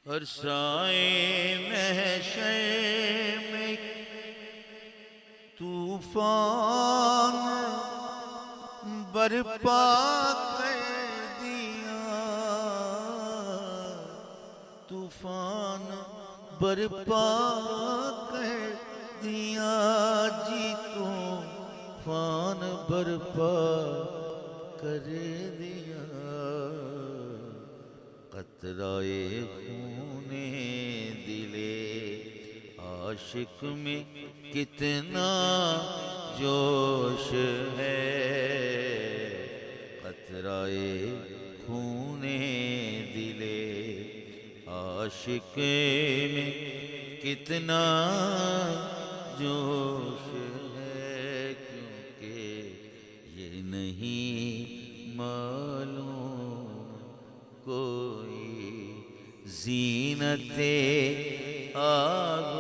ہر سائے محشر میں طوفان برپا کر دیا، طوفان برپا کر دیا جی، طوفان برپا کر دیا۔ قطرۂ خون دل عاشق میں کتنا جوش ہے، قطرۂ خون دل عاشق میں کتنا جوش ہے، کیونکہ یہ نہیں معلوم کوئی زینت آگ